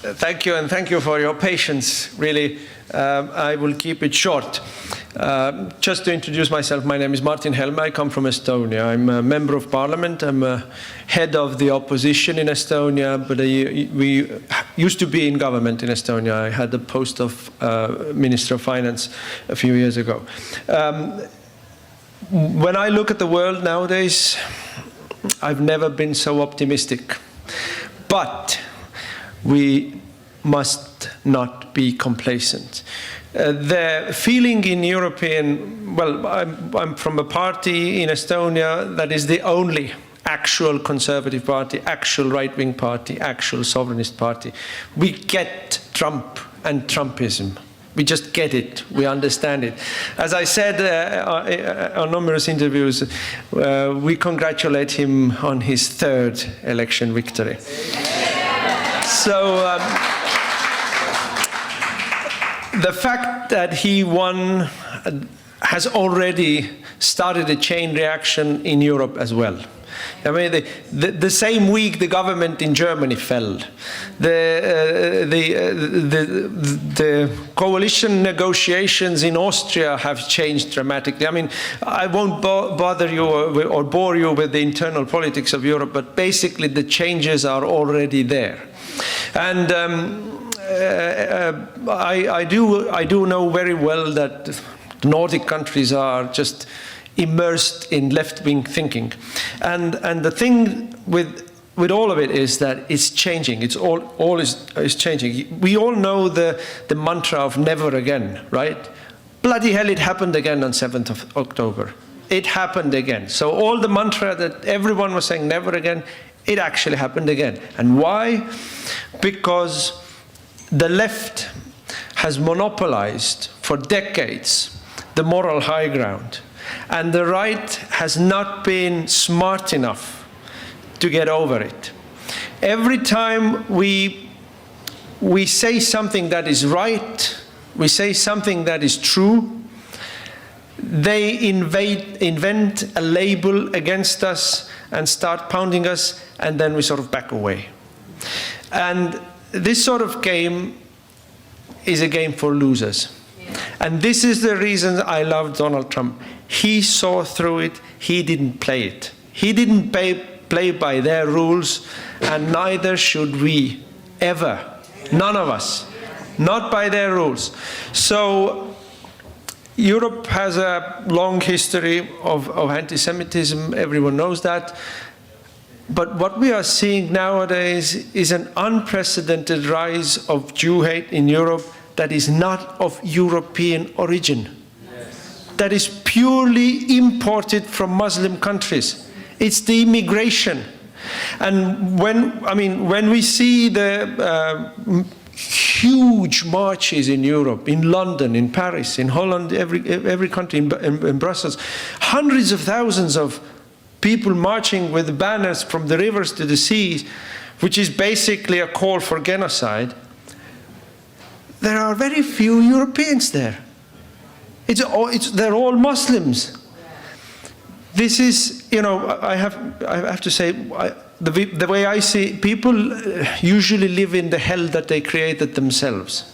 Thank you, and thank you for your patience. Really, I will keep it short. Just to introduce myself, my name is Martin Helme. I come from Estonia. I'm a member of parliament. I'm a head of the opposition in Estonia, but we used to be in government in Estonia. I had the post of Minister of Finance a few years ago. When I look at the world nowadays, I've never been so optimistic. But we must not be complacent. The feeling in European, well, I'm from a party in Estonia that is the only actual conservative party, actual right-wing party, actual sovereignist party. We get Trump and Trumpism. We just get it. We understand it. As I said on numerous interviews, we congratulate him on his third election victory. So the fact that he won has already started a chain reaction in Europe as well. I mean, the same week the government in Germany fell. The coalition negotiations in Austria have changed dramatically. I mean, I won't bother you or bore you with the internal politics of Europe, but basically the changes are already there. And I do know very well that the Nordic countries are just immersed in left-wing thinking, and the thing with all of it is that it's changing. It's all is changing. We all know the mantra of never again, right? Bloody hell, it happened again on 7th of October. It happened again. So all the mantra that everyone was saying never again, it actually happened again. And why? Because the left has monopolized for decades the moral high ground. And the right has not been smart enough to get over it. Every time we say something that is right, we say something that is true, they invent a label against us and start pounding us, and then we sort of back away. And this sort of game is a game for losers. And this is the reason I love Donald Trump. He saw through it. He didn't play it. He didn't play by their rules, and neither should we ever. None of us. Not by their rules. So Europe has a long history of anti-Semitism. Everyone knows that. But what we are seeing nowadays is an unprecedented rise of Jew hate in Europe that is not of European origin. That is purely imported from Muslim countries. It's the immigration. And when we see the huge marches in Europe, in London, in Paris, in Holland, every country, in Brussels, hundreds of thousands of people marching with banners from the rivers to the seas, which is basically a call for genocide, there are very few Europeans there. They're all Muslims. This is, I have to say, the way I see it, people usually live in the hell that they created themselves.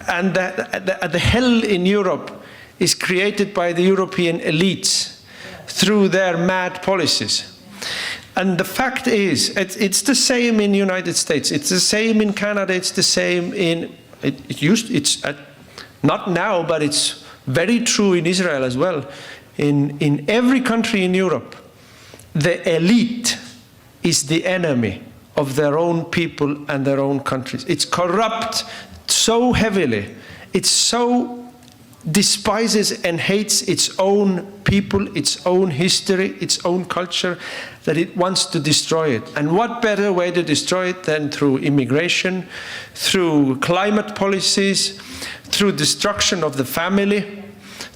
And the hell in Europe is created by the European elites through their mad policies. And the fact is, it's the same in the United States. It's the same in Canada. It's the same in, not now, but it's very true in Israel as well. In every country in Europe, the elite is the enemy of their own people and their own countries. It's corrupt so heavily. It so despises and hates its own people, its own history, its own culture, that it wants to destroy it. And what better way to destroy it than through immigration, through climate policies, through destruction of the family,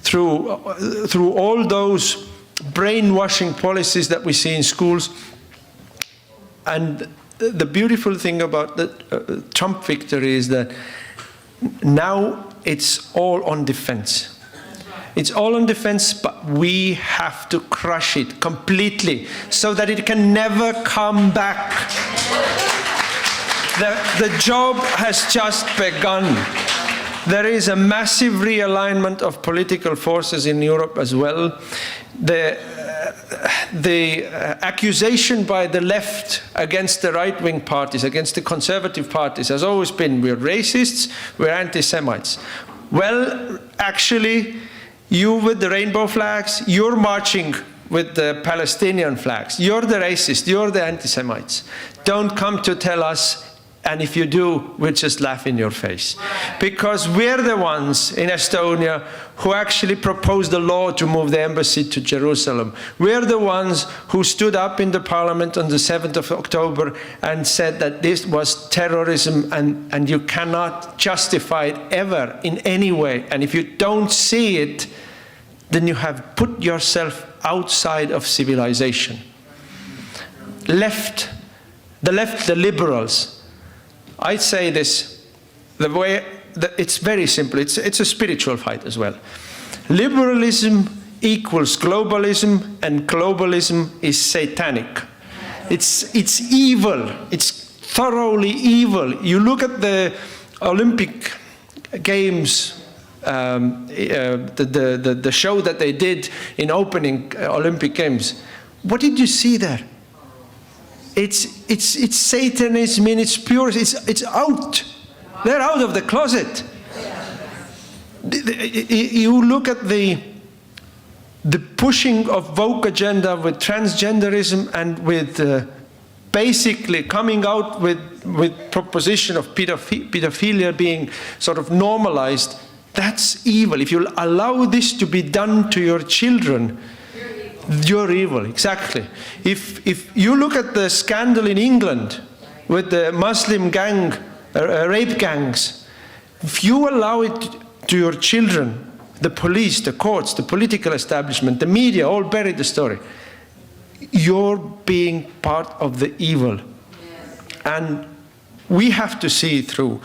through all those brainwashing policies that we see in schools. And the beautiful thing about the Trump victory is that now it's all on defense. It's all on defense, but we have to crush it completely so that it can never come back. The job has just begun. There is a massive realignment of political forces in Europe as well. The accusation by the left against the right-wing parties, against the conservative parties, has always been, we're racists, we're anti-Semites. Well, actually, you with the rainbow flags, you're marching with the Palestinian flags. You're the racist, you're the anti-Semites. Don't come to tell us, and if you do, we'll just laugh in your face. Because we're the ones in Estonia who actually proposed a law to move the embassy to Jerusalem. We're the ones who stood up in the parliament on the 7th of October and said that this was terrorism and you cannot justify it ever in any way. And if you don't see it, then you have put yourself outside of civilization. The left, the liberals, I say this, it's very simple, it's a spiritual fight as well. Liberalism equals globalism, and globalism is satanic. It's evil, it's thoroughly evil. You look at the Olympic Games, the show that they did in opening Olympic Games. What did you see there? It's Satanism in its purest. It's out. They're out of the closet. You look at the pushing of woke agenda with transgenderism and with basically coming out with proposition of pedophilia being sort of normalized. That's evil. If you allow this to be done to your children, you're evil, exactly. If you look at the scandal in England with the Muslim gang, rape gangs, if you allow it to your children, the police, the courts, the political establishment, the media, all bury the story, you're being part of the evil. And we have to see it through.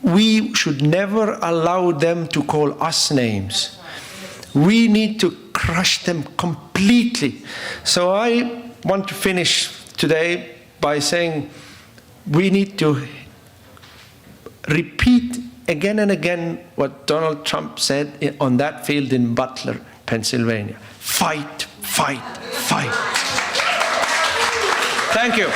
We should never allow them to call us names. We need to crush them completely. So I want to finish today by saying we need to repeat again and again what Donald Trump said on that field in Butler, Pennsylvania. Fight, fight, fight. Thank you.